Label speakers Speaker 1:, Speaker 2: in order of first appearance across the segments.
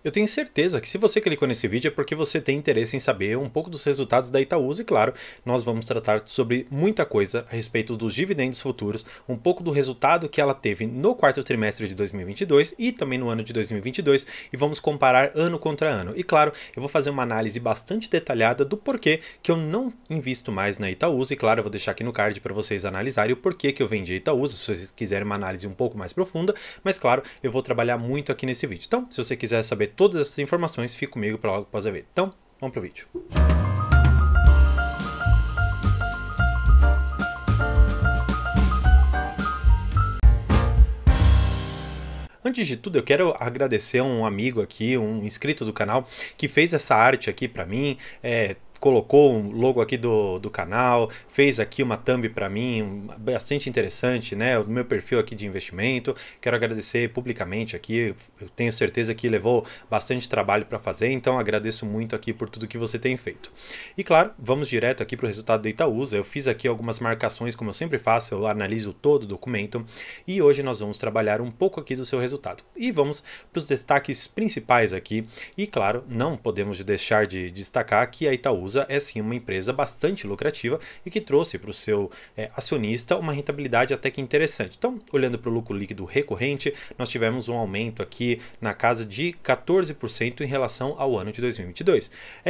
Speaker 1: Eu tenho certeza que se você clicou nesse vídeo é porque você tem interesse em saber um pouco dos resultados da Itaúsa e claro, nós vamos tratar sobre muita coisa a respeito dos dividendos futuros, um pouco do resultado que ela teve no quarto trimestre de 2022 e também no ano de 2022 e vamos comparar ano contra ano. E claro, eu vou fazer uma análise bastante detalhada do porquê que eu não invisto mais na Itaúsa e claro, eu vou deixar aqui no card para vocês analisarem o porquê que eu vendi a Itaúsa, se vocês quiserem uma análise um pouco mais profunda, mas claro, eu vou trabalhar muito aqui nesse vídeo. Então, se você quiser saber todas essas informações, fique comigo para logo após a ver. Então, vamos para o vídeo. Antes de tudo, eu quero agradecer a um amigo aqui, um inscrito do canal, que fez essa arte aqui para mim, colocou um logo aqui do canal, fez aqui uma thumb para mim, bastante interessante, né? O meu perfil aqui de investimento. Quero agradecer publicamente aqui, eu tenho certeza que levou bastante trabalho para fazer, então agradeço muito aqui por tudo que você tem feito. E claro, vamos direto aqui para o resultado da Itaúsa. Eu fiz aqui algumas marcações, como eu sempre faço, eu analiso todo o documento e hoje nós vamos trabalhar um pouco aqui do seu resultado. E vamos para os destaques principais aqui. E claro, não podemos deixar de destacar que a Itaúsa é sim uma empresa bastante lucrativa e que trouxe para o seu acionista uma rentabilidade até que interessante. Então, olhando para o lucro líquido recorrente, nós tivemos um aumento aqui na casa de 14% em relação ao ano de 2022.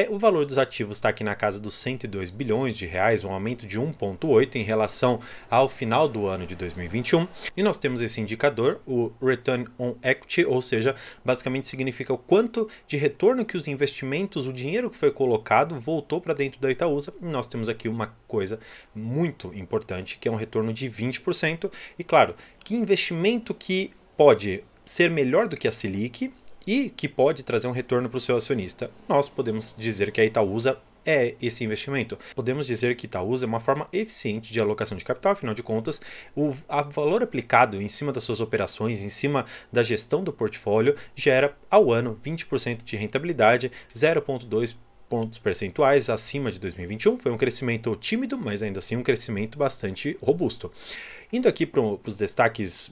Speaker 1: O valor dos ativos está aqui na casa dos 102 bilhões de reais, um aumento de 1,8 em relação ao final do ano de 2021. E nós temos esse indicador, o Return on Equity, ou seja, basicamente significa o quanto de retorno que os investimentos, o dinheiro que foi colocado, voltou para dentro da Itaúsa. E nós temos aqui uma coisa muito importante, que é um retorno de 20%. E claro, que investimento que pode ser melhor do que a Selic e que pode trazer um retorno para o seu acionista? Nós podemos dizer que a Itaúsa é esse investimento. Podemos dizer que Itaúsa é uma forma eficiente de alocação de capital, afinal de contas, o valor aplicado em cima das suas operações, em cima da gestão do portfólio, gera ao ano 20% de rentabilidade, 0,2 pontos percentuais acima de 2021. Foi um crescimento tímido, mas ainda assim um crescimento bastante robusto. Indo aqui para os destaques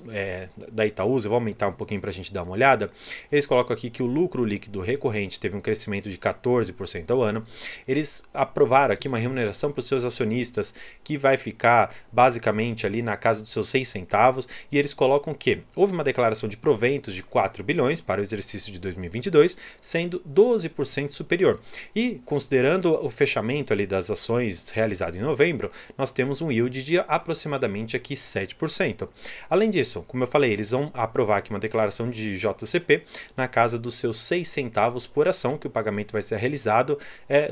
Speaker 1: da Itaúsa, eu vou aumentar um pouquinho para a gente dar uma olhada. Eles colocam aqui que o lucro líquido recorrente teve um crescimento de 14% ao ano. Eles aprovaram aqui uma remuneração para os seus acionistas que vai ficar basicamente ali na casa dos seus 6 centavos. E eles colocam que houve uma declaração de proventos de 4 bilhões para o exercício de 2022, sendo 12% superior. E considerando o fechamento ali das ações realizado em novembro, nós temos um yield de aproximadamente aqui 7%. Além disso, como eu falei, eles vão aprovar aqui uma declaração de JCP na casa dos seus 6 centavos por ação, que o pagamento vai ser realizado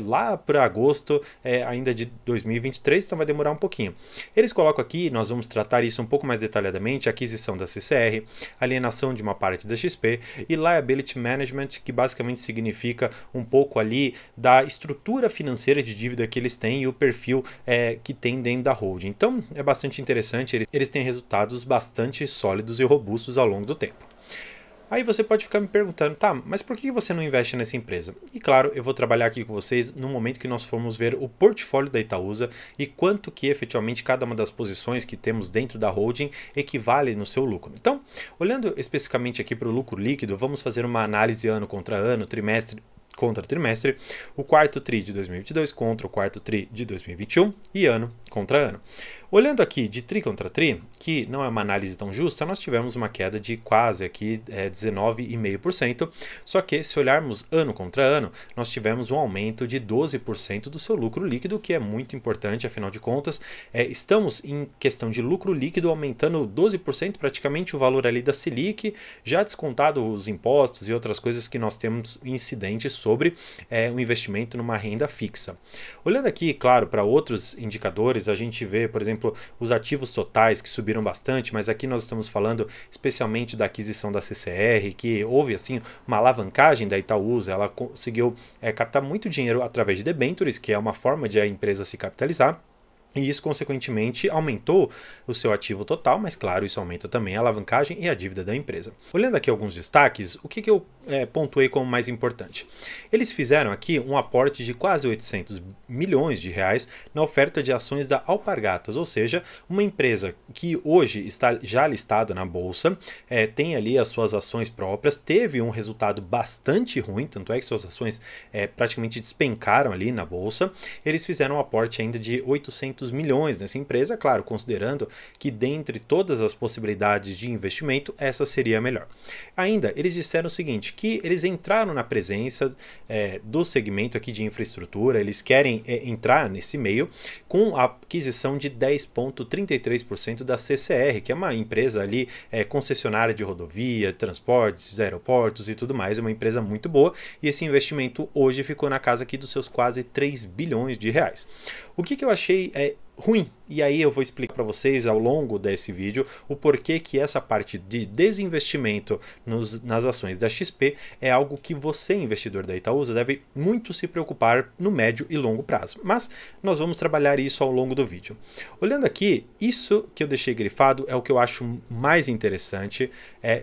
Speaker 1: lá para agosto ainda de 2023, então vai demorar um pouquinho. Eles colocam aqui, nós vamos tratar isso um pouco mais detalhadamente, aquisição da CCR, alienação de uma parte da XP e liability management, que basicamente significa um pouco ali da estrutura financeira de dívida que eles têm e o perfil que tem dentro da holding. Então é bastante interessante, eles têm resultados bastante sólidos e robustos ao longo do tempo. Aí você pode ficar me perguntando, tá, mas por que você não investe nessa empresa? E claro, eu vou trabalhar aqui com vocês no momento que nós formos ver o portfólio da Itaúsa e quanto que efetivamente cada uma das posições que temos dentro da holding equivale no seu lucro. Então, olhando especificamente aqui para o lucro líquido, vamos fazer uma análise ano contra ano, trimestre contra trimestre, o quarto TRI de 2022 contra o quarto TRI de 2021 e ano contra ano. Olhando aqui de TRI contra TRI, que não é uma análise tão justa, nós tivemos uma queda de quase aqui 19,5%, só que se olharmos ano contra ano, nós tivemos um aumento de 12% do seu lucro líquido, que é muito importante, afinal de contas, estamos em questão de lucro líquido aumentando 12%, praticamente o valor ali da Selic, já descontado os impostos e outras coisas que nós temos incidentes sobre o investimento numa renda fixa. Olhando aqui, claro, para outros indicadores, a gente vê, por exemplo, os ativos totais que subiram bastante, mas aqui nós estamos falando especialmente da aquisição da CCR, que houve assim uma alavancagem da Itaúsa, ela conseguiu captar muito dinheiro através de debentures, que é uma forma de a empresa se capitalizar. E isso, consequentemente, aumentou o seu ativo total, mas claro, isso aumenta também a alavancagem e a dívida da empresa. Olhando aqui alguns destaques, o que eu pontuei como mais importante. Eles fizeram aqui um aporte de quase 800 milhões de reais na oferta de ações da Alpargatas, ou seja, uma empresa que hoje está já listada na bolsa, tem ali as suas ações próprias, teve um resultado bastante ruim, tanto é que suas ações praticamente despencaram ali na bolsa. Eles fizeram um aporte ainda de 800 milhões nessa empresa, claro, considerando que dentre todas as possibilidades de investimento, essa seria a melhor. Ainda, eles disseram o seguinte, que eles entraram na presença do segmento aqui de infraestrutura, eles querem entrar nesse meio com a aquisição de 10,33% da CCR, que é uma empresa ali concessionária de rodovia, transportes, aeroportos e tudo mais, é uma empresa muito boa, e esse investimento hoje ficou na casa aqui dos seus quase 3 bilhões de reais. O que eu achei ruim, e aí eu vou explicar para vocês ao longo desse vídeo o porquê que essa parte de desinvestimento nas ações da XP é algo que você, investidor da Itaúsa, deve muito se preocupar no médio e longo prazo. Mas nós vamos trabalhar isso ao longo do vídeo. Olhando aqui, isso que eu deixei grifado é o que eu acho mais interessante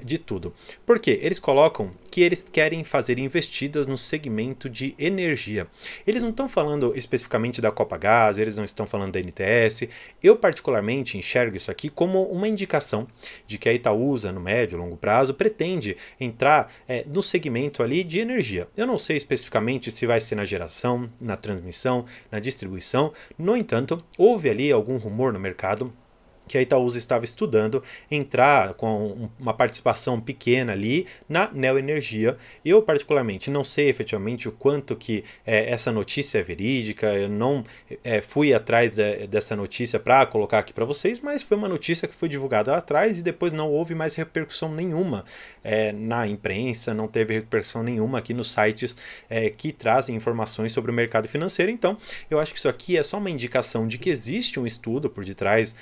Speaker 1: de tudo. Porque eles colocam que eles querem fazer investidas no segmento de energia. Eles não estão falando especificamente da Copagaz, eles não estão falando da NTS. Eu particularmente enxergo isso aqui como uma indicação de que a Itaúsa, no médio e longo prazo, pretende entrar no segmento ali de energia. Eu não sei especificamente se vai ser na geração, na transmissão, na distribuição. No entanto, houve ali algum rumor no mercado que a Itaúsa estava estudando entrar com uma participação pequena ali na Neoenergia. Eu particularmente não sei efetivamente o quanto que essa notícia é verídica, eu não fui atrás dessa notícia para colocar aqui para vocês, mas foi uma notícia que foi divulgada lá atrás e depois não houve mais repercussão nenhuma na imprensa, não teve repercussão nenhuma aqui nos sites que trazem informações sobre o mercado financeiro. Então eu acho que isso aqui é só uma indicação de que existe um estudo por detrás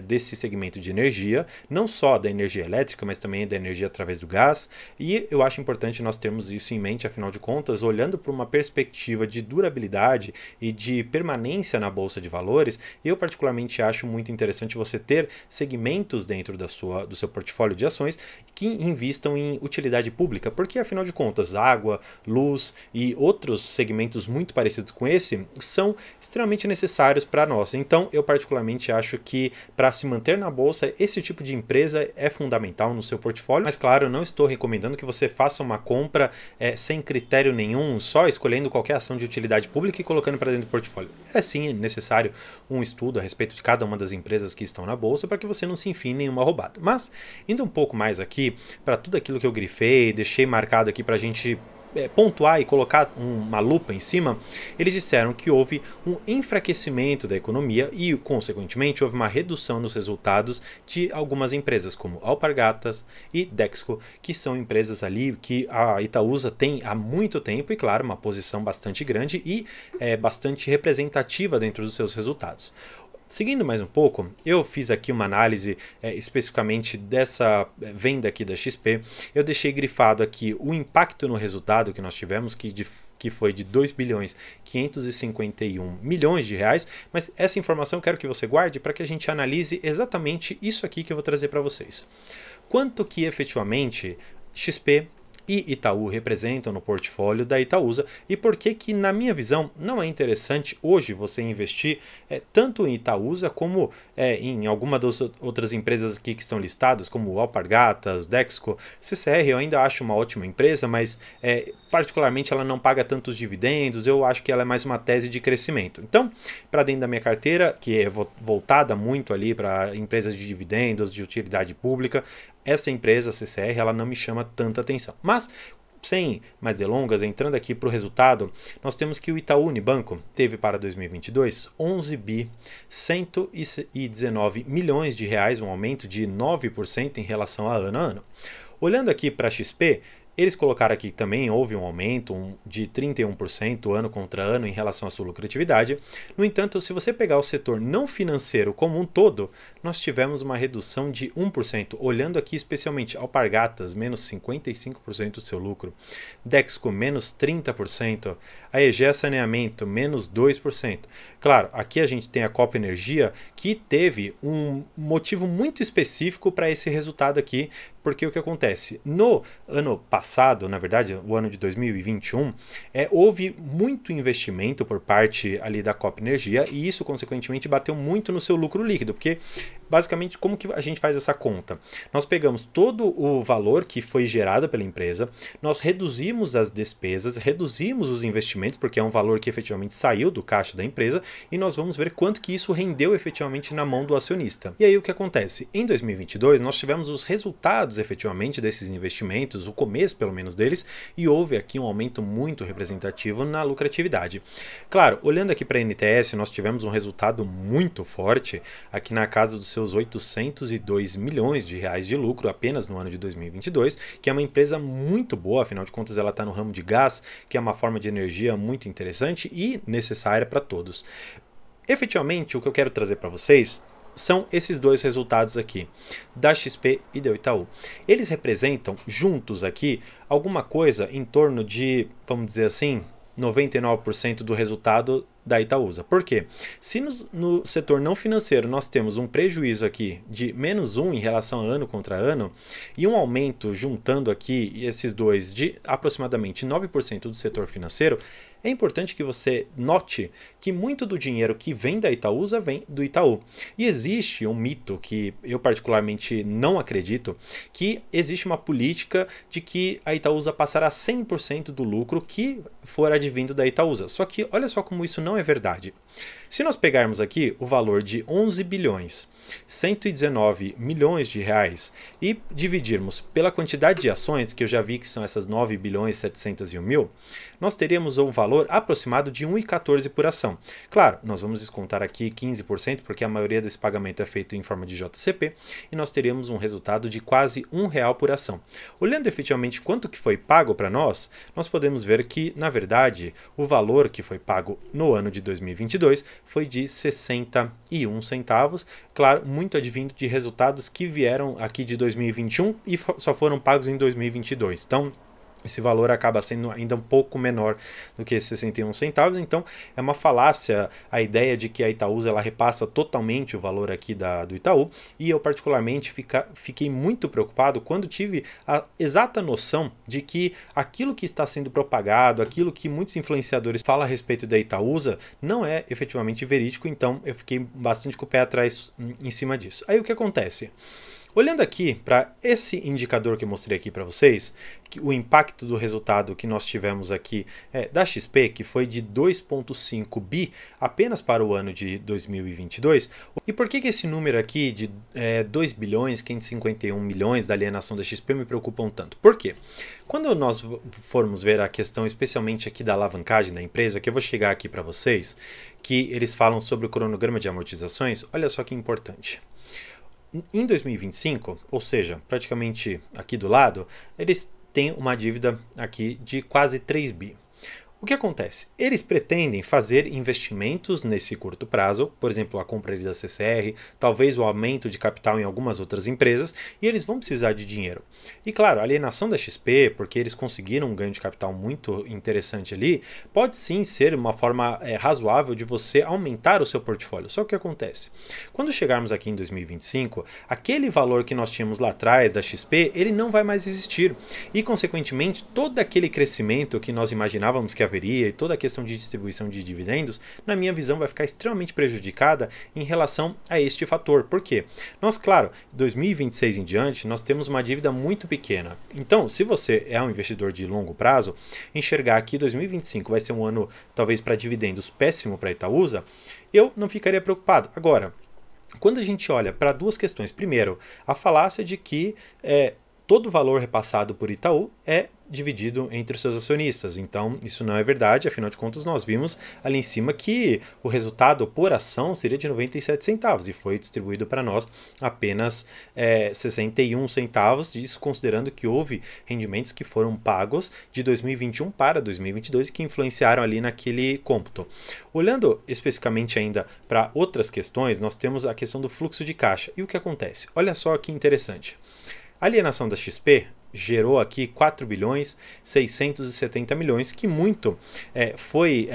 Speaker 1: desse segmento de energia, não só da energia elétrica, mas também da energia através do gás, e eu acho importante nós termos isso em mente, afinal de contas, olhando para uma perspectiva de durabilidade e de permanência na Bolsa de Valores, eu particularmente acho muito interessante você ter segmentos dentro do seu portfólio de ações que invistam em utilidade pública, porque afinal de contas, água, luz e outros segmentos muito parecidos com esse são extremamente necessários para nós. Então, eu particularmente acho que para se manter na bolsa, esse tipo de empresa é fundamental no seu portfólio, mas claro, eu não estou recomendando que você faça uma compra sem critério nenhum, só escolhendo qualquer ação de utilidade pública e colocando para dentro do portfólio. É sim necessário um estudo a respeito de cada uma das empresas que estão na bolsa para que você não se enfie em nenhuma roubada. Mas, indo um pouco mais aqui, para tudo aquilo que eu grifei, deixei marcado aqui para a gente pontuar e colocar uma lupa em cima, eles disseram que houve um enfraquecimento da economia e, consequentemente, houve uma redução nos resultados de algumas empresas, como Alpargatas e Dexco, que são empresas ali que a Itaúsa tem há muito tempo e, claro, uma posição bastante grande e bastante representativa dentro dos seus resultados. Seguindo mais um pouco, eu fiz aqui uma análise especificamente dessa venda aqui da XP. Eu deixei grifado aqui o impacto no resultado que nós tivemos, que foi de 2 bilhões 551 milhões de reais, mas essa informação eu quero que você guarde para que a gente analise exatamente isso aqui que eu vou trazer para vocês. Quanto que efetivamente XP e Itaú representam no portfólio da Itaúsa e por que na minha visão não é interessante hoje você investir tanto em Itaúsa como em alguma das outras empresas aqui que estão listadas, como Alpargatas, Dexco, CCR. Eu ainda acho uma ótima empresa, mas particularmente ela não paga tantos dividendos, eu acho que ela é mais uma tese de crescimento. Então, para dentro da minha carteira, que é voltada muito ali para empresas de dividendos, de utilidade pública, essa empresa, a CCR, ela não me chama tanta atenção. Mas, sem mais delongas, entrando aqui para o resultado, nós temos que o Itaú Unibanco teve para 2022 11 bi 119 milhões de reais, um aumento de 9% em relação a ano. Olhando aqui para a XP, eles colocaram aqui que também houve um aumento de 31% ano contra ano em relação à sua lucratividade. No entanto, se você pegar o setor não financeiro como um todo, nós tivemos uma redução de 1%. Olhando aqui especialmente Alpargatas, menos 55% do seu lucro. Dexco, menos 30%. A EGEA Saneamento, menos 2%. Claro, aqui a gente tem a Copa Energia, que teve um motivo muito específico para esse resultado aqui, porque o que acontece? No ano passado, passado, na verdade, o ano de 2021, houve muito investimento por parte ali da Copa Energia e isso, consequentemente, bateu muito no seu lucro líquido, porque basicamente, como que a gente faz essa conta? Nós pegamos todo o valor que foi gerado pela empresa, nós reduzimos as despesas, reduzimos os investimentos, porque é um valor que efetivamente saiu do caixa da empresa, e nós vamos ver quanto que isso rendeu efetivamente na mão do acionista. E aí o que acontece? Em 2022, nós tivemos os resultados efetivamente desses investimentos, o começo pelo menos deles, e houve aqui um aumento muito representativo na lucratividade. Claro, olhando aqui para a NTS, nós tivemos um resultado muito forte, aqui na casa dos seus 802 milhões de reais de lucro apenas no ano de 2022, que é uma empresa muito boa, afinal de contas ela está no ramo de gás, que é uma forma de energia muito interessante e necessária para todos. Efetivamente, o que eu quero trazer para vocês são esses dois resultados aqui, da XP e do Itaú. Eles representam juntos aqui alguma coisa em torno de, vamos dizer assim, 99% do resultado da Itaúsa. Por quê? Se no setor não financeiro nós temos um prejuízo aqui de -1 em relação a ano contra ano e um aumento juntando aqui esses dois de aproximadamente 9% do setor financeiro, é importante que você note que muito do dinheiro que vem da Itaúsa vem do Itaú. E existe um mito que eu particularmente não acredito, que existe uma política de que a Itaúsa passará 100% do lucro que for advindo da Itaúsa. Só que olha só como isso não é verdade. Se nós pegarmos aqui o valor de 11 bilhões 119 milhões de reais e dividirmos pela quantidade de ações, que eu já vi que são essas 9 bilhões 701 mil, nós teríamos um valor aproximado de 1,14 por ação. Claro, nós vamos descontar aqui 15%, porque a maioria desse pagamento é feito em forma de JCP, e nós teríamos um resultado de quase R$ 1 por ação. Olhando efetivamente quanto que foi pago para nós, nós podemos ver que, na verdade, o valor que foi pago no ano de 2022 foi de 61 centavos, claro, muito advindo de resultados que vieram aqui de 2021 e só foram pagos em 2022. Então, esse valor acaba sendo ainda um pouco menor do que 61 centavos, então é uma falácia a ideia de que a Itaúsa ela repassa totalmente o valor aqui do Itaú, e eu particularmente fiquei muito preocupado quando tive a exata noção de que aquilo que está sendo propagado, aquilo que muitos influenciadores falam a respeito da Itaúsa não é efetivamente verídico, então eu fiquei bastante com o pé atrás em cima disso. Aí o que acontece? Olhando aqui para esse indicador que eu mostrei aqui para vocês, o impacto do resultado que nós tivemos aqui da XP, que foi de 2,5 bi apenas para o ano de 2022. E por que esse número aqui de 2 bilhões 551 milhões da alienação da XP me preocupam tanto? Por quê? Quando nós formos ver a questão especialmente aqui da alavancagem da empresa, que eu vou chegar aqui para vocês, que eles falam sobre o cronograma de amortizações, olha só que importante. Em 2025, ou seja, praticamente aqui do lado, eles têm uma dívida aqui de quase 3 bi. O que acontece? Eles pretendem fazer investimentos nesse curto prazo, por exemplo, a compra da CCR, talvez o aumento de capital em algumas outras empresas, e eles vão precisar de dinheiro. E claro, a alienação da XP, porque eles conseguiram um ganho de capital muito interessante ali, pode sim ser uma forma razoável de você aumentar o seu portfólio. Só que o que acontece? Quando chegarmos aqui em 2025, aquele valor que nós tínhamos lá atrás da XP, ele não vai mais existir. E, consequentemente, todo aquele crescimento que nós imaginávamos que haveria e toda a questão de distribuição de dividendos, na minha visão, vai ficar extremamente prejudicada em relação a este fator. Por quê? Nós, claro, 2026 em diante, nós temos uma dívida muito pequena. Então, se você é um investidor de longo prazo, enxergar que 2025 vai ser um ano, talvez, para dividendos péssimo para a Itaúsa, eu não ficaria preocupado. Agora, quando a gente olha para duas questões, primeiro, a falácia de que todo o valor repassado por Itaú é dividido entre os seus acionistas. Então, isso não é verdade, afinal de contas, nós vimos ali em cima que o resultado por ação seria de 97 centavos e foi distribuído para nós apenas 61 centavos, isso considerando que houve rendimentos que foram pagos de 2021 para 2022 que influenciaram ali naquele cômputo. Olhando especificamente ainda para outras questões, nós temos a questão do fluxo de caixa. E o que acontece? Olha só que interessante. A alienação da XP gerou aqui 4 bilhões 670 milhões, que muito foi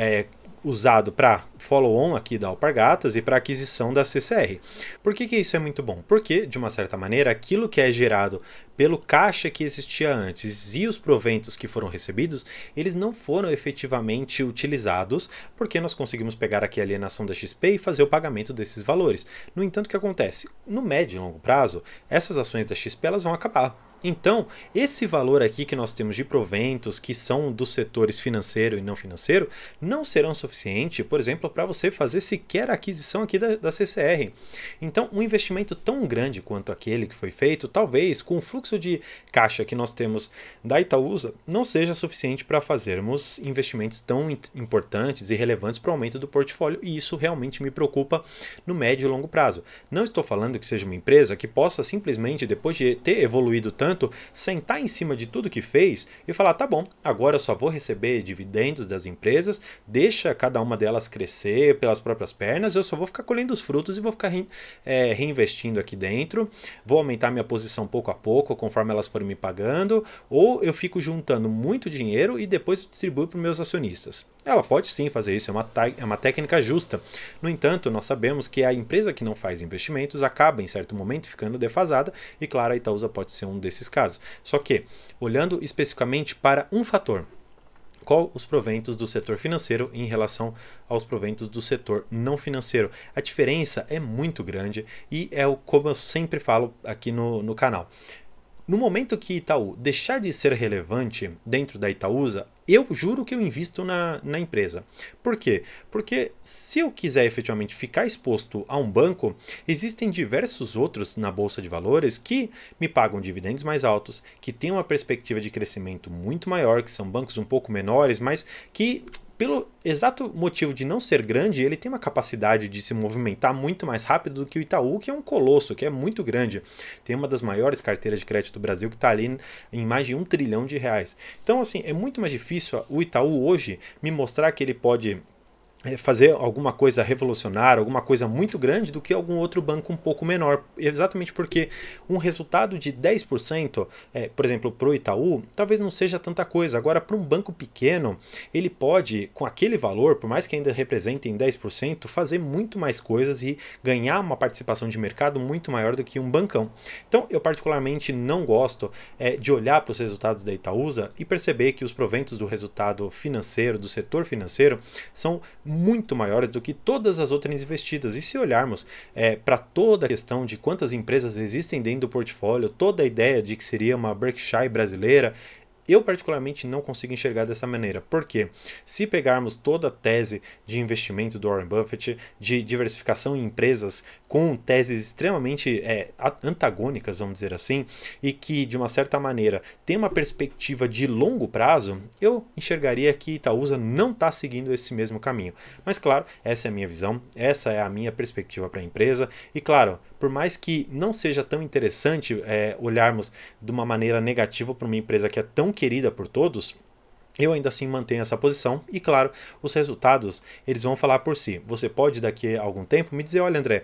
Speaker 1: usado para follow-on aqui da Alpargatas e para aquisição da CCR. Por que isso é muito bom? Porque, de uma certa maneira, aquilo que é gerado pelo caixa que existia antes e os proventos que foram recebidos, eles não foram efetivamente utilizados, porque nós conseguimos pegar aqui a alienação da XP e fazer o pagamento desses valores. No entanto, o que acontece? No médio e longo prazo, essas ações da XP elas vão acabar. Então, esse valor aqui que nós temos de proventos, que são dos setores financeiro e não financeiro, não serão suficiente, por exemplo, para você fazer sequer a aquisição aqui da CCR. Então, um investimento tão grande quanto aquele que foi feito, talvez com o fluxo de caixa que nós temos da Itaúsa, não seja suficiente para fazermos investimentos tão importantes e relevantes para o aumento do portfólio, e isso realmente me preocupa no médio e longo prazo. Não estou falando que seja uma empresa que possa simplesmente, depois de ter evoluído tanto, sentar em cima de tudo que fez e falar, tá bom, agora eu só vou receber dividendos das empresas, deixa cada uma delas crescer pelas próprias pernas, eu só vou ficar colhendo os frutos e vou ficar reinvestindo aqui dentro, vou aumentar minha posição pouco a pouco, conforme elas forem me pagando, ou eu fico juntando muito dinheiro e depois distribuo para os meus acionistas. Ela pode sim fazer isso, é uma técnica justa. No entanto, nós sabemos que a empresa que não faz investimentos acaba em certo momento ficando defasada e claro, a Itaúsa pode ser um desses casos. Só que, olhando especificamente para um fator, qual os proventos do setor financeiro em relação aos proventos do setor não financeiro. A diferença é muito grande e como eu sempre falo aqui no canal. No momento que Itaú deixar de ser relevante dentro da Itaúsa, eu juro que eu invisto na empresa. Por quê? Porque se eu quiser efetivamente ficar exposto a um banco, existem diversos outros na Bolsa de Valores que me pagam dividendos mais altos, que têm uma perspectiva de crescimento muito maior, que são bancos um pouco menores, mas que pelo exato motivo de não ser grande, ele tem uma capacidade de se movimentar muito mais rápido do que o Itaú, que é um colosso, que é muito grande. Tem uma das maiores carteiras de crédito do Brasil, que está ali em mais de R$1 trilhão. Então, assim, é muito mais difícil o Itaú hoje me mostrar que ele pode fazer alguma coisa revolucionária, alguma coisa muito grande do que algum outro banco um pouco menor. Exatamente porque um resultado de 10%, por exemplo, para o Itaú, talvez não seja tanta coisa. Agora, para um banco pequeno, ele pode, com aquele valor, por mais que ainda representem 10%, fazer muito mais coisas e ganhar uma participação de mercado muito maior do que um bancão. Então, eu particularmente não gosto de olhar para os resultados da Itaúsa e perceber que os proventos do resultado financeiro, do setor financeiro, são muito maiores do que todas as outras investidas. E se olharmos para toda a questão de quantas empresas existem dentro do portfólio, toda a ideia de que seria uma Berkshire brasileira, eu particularmente não consigo enxergar dessa maneira. Porque se pegarmos toda a tese de investimento do Warren Buffett, de diversificação em empresas com teses extremamente antagônicas, vamos dizer assim, e que de uma certa maneira tem uma perspectiva de longo prazo, eu enxergaria que Itaúsa não está seguindo esse mesmo caminho. Mas claro, essa é a minha visão, essa é a minha perspectiva para a empresa, e claro, por mais que não seja tão interessante olharmos de uma maneira negativa para uma empresa que é tão querida por todos, eu ainda assim mantenho essa posição e claro, os resultados eles vão falar por si. Você pode daqui a algum tempo me dizer, olha André,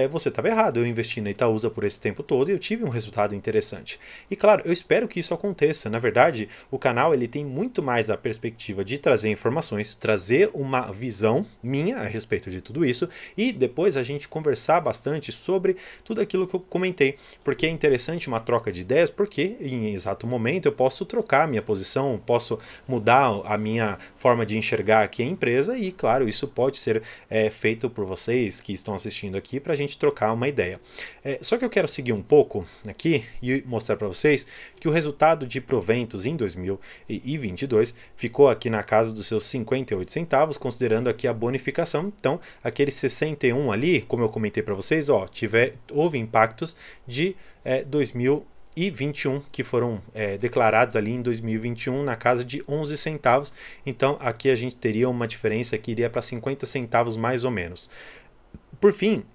Speaker 1: você estava errado, eu investi na Itaúsa por esse tempo todo e eu tive um resultado interessante. E claro, eu espero que isso aconteça. Na verdade, o canal ele tem muito mais a perspectiva de trazer informações, trazer uma visão minha a respeito de tudo isso e depois a gente conversar bastante sobre tudo aquilo que eu comentei, porque é interessante uma troca de ideias, porque em exato momento eu posso trocar a minha posição, posso mudar a minha forma de enxergar aqui a empresa e, claro, isso pode ser feito por vocês que estão assistindo aqui para a gente trocar uma ideia. Só que eu quero seguir um pouco aqui e mostrar para vocês que o resultado de proventos em 2022 ficou aqui na casa dos seus 58 centavos, considerando aqui a bonificação. Então, aquele 61 ali, como eu comentei para vocês, houve impactos de 2021 que foram declarados ali em 2021 na casa de 11 centavos. Então aqui a gente teria uma diferença que iria para 50 centavos mais ou menos. Por fim,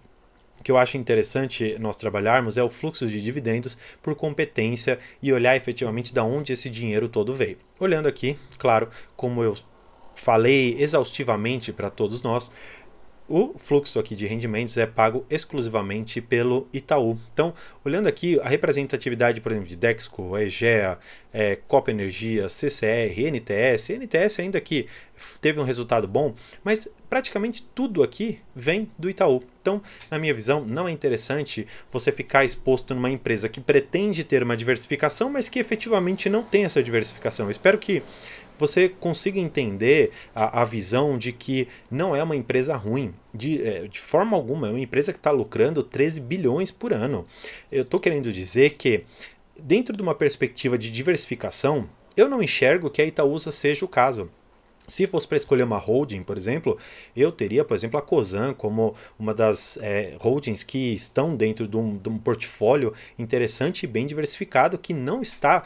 Speaker 1: o que eu acho interessante nós trabalharmos é o fluxo de dividendos por competência e olhar efetivamente de onde esse dinheiro todo veio. Olhando aqui, claro, como eu falei exaustivamente para todos nós, O fluxo aqui de rendimentos é pago exclusivamente pelo Itaú. Então, olhando aqui a representatividade, por exemplo, de Dexco, Egea, Copa Energia, CCR, NTS ainda que teve um resultado bom, mas praticamente tudo aqui vem do Itaú. Então, na minha visão, não é interessante você ficar exposto numa empresa que pretende ter uma diversificação, mas que efetivamente não tem essa diversificação. Eu espero que você consiga entender a visão de que não é uma empresa ruim, de forma alguma, é uma empresa que está lucrando 13 bilhões por ano. Eu estou querendo dizer que, dentro de uma perspectiva de diversificação, eu não enxergo que a Itaúsa seja o caso. Se fosse para escolher uma holding, por exemplo, eu teria, por exemplo, a Cosan como uma das holdings que estão dentro de um portfólio interessante e bem diversificado, que não está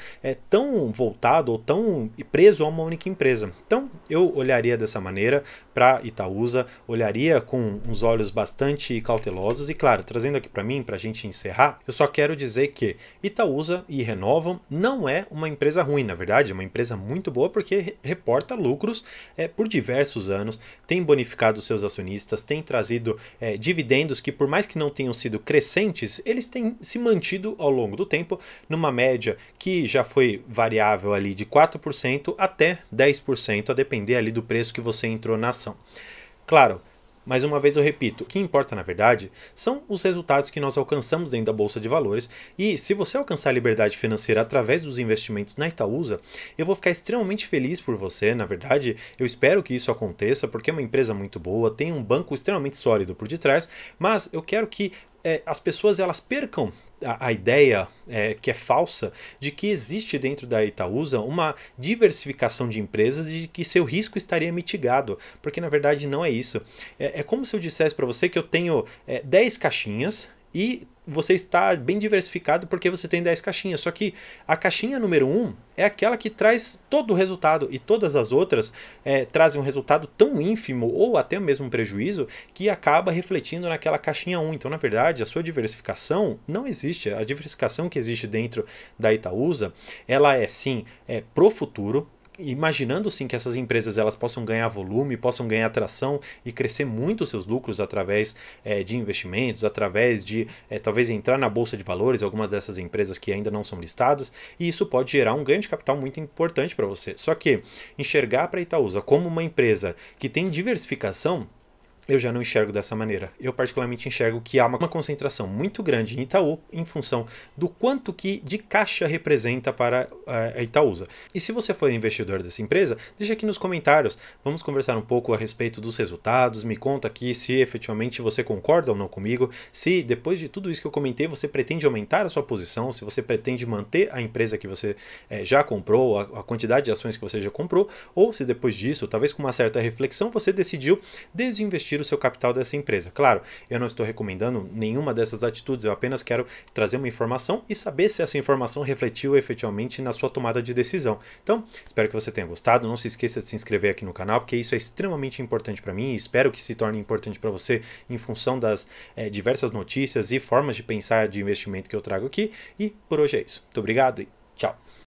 Speaker 1: tão voltado ou tão preso a uma única empresa. Então, eu olharia dessa maneira para Itaúsa, olharia com uns olhos bastante cautelosos e, claro, trazendo aqui para mim, para a gente encerrar, eu só quero dizer que Itaúsa e Renovam não é uma empresa ruim, na verdade, é uma empresa muito boa porque reporta lucros por diversos anos, tem bonificado seus acionistas, tem trazido dividendos que, por mais que não tenham sido crescentes, eles têm se mantido ao longo do tempo numa média que já foi variável ali de 4% até 10%, a depender ali do preço que você entrou na ação. Claro, mais uma vez eu repito, o que importa na verdade são os resultados que nós alcançamos dentro da Bolsa de Valores, e se você alcançar a liberdade financeira através dos investimentos na Itaúsa, eu vou ficar extremamente feliz por você. Na verdade, eu espero que isso aconteça porque é uma empresa muito boa, tem um banco extremamente sólido por detrás, mas eu quero que as pessoas elas percam a ideia que é falsa de que existe dentro da Itaúsa uma diversificação de empresas e de que seu risco estaria mitigado, porque na verdade não é isso. É como se eu dissesse para você que eu tenho 10 caixinhas e você está bem diversificado porque você tem 10 caixinhas. Só que a caixinha número 1 é aquela que traz todo o resultado e todas as outras trazem um resultado tão ínfimo ou até mesmo um prejuízo que acaba refletindo naquela caixinha 1. Então, na verdade, a sua diversificação não existe. A diversificação que existe dentro da Itaúsa, ela é sim pro futuro, imaginando sim que essas empresas elas possam ganhar volume, possam ganhar atração e crescer muito seus lucros através de investimentos, através de talvez entrar na bolsa de valores, algumas dessas empresas que ainda não são listadas, e isso pode gerar um ganho de capital muito importante para você. Só que enxergar para a Itaúsa como uma empresa que tem diversificação, eu já não enxergo dessa maneira. Eu particularmente enxergo que há uma concentração muito grande em Itaú em função do quanto que de caixa representa para a Itaúsa. E se você for investidor dessa empresa, deixa aqui nos comentários. Vamos conversar um pouco a respeito dos resultados. Me conta aqui se efetivamente você concorda ou não comigo. Se depois de tudo isso que eu comentei, você pretende aumentar a sua posição, se você pretende manter a empresa que você já comprou, a quantidade de ações que você já comprou, ou se depois disso, talvez com uma certa reflexão, você decidiu desinvestir o seu capital dessa empresa. Claro, eu não estou recomendando nenhuma dessas atitudes, eu apenas quero trazer uma informação e saber se essa informação refletiu efetivamente na sua tomada de decisão. Então, espero que você tenha gostado, não se esqueça de se inscrever aqui no canal, porque isso é extremamente importante para mim e espero que se torne importante para você em função das diversas notícias e formas de pensar de investimento que eu trago aqui. E por hoje é isso. Muito obrigado e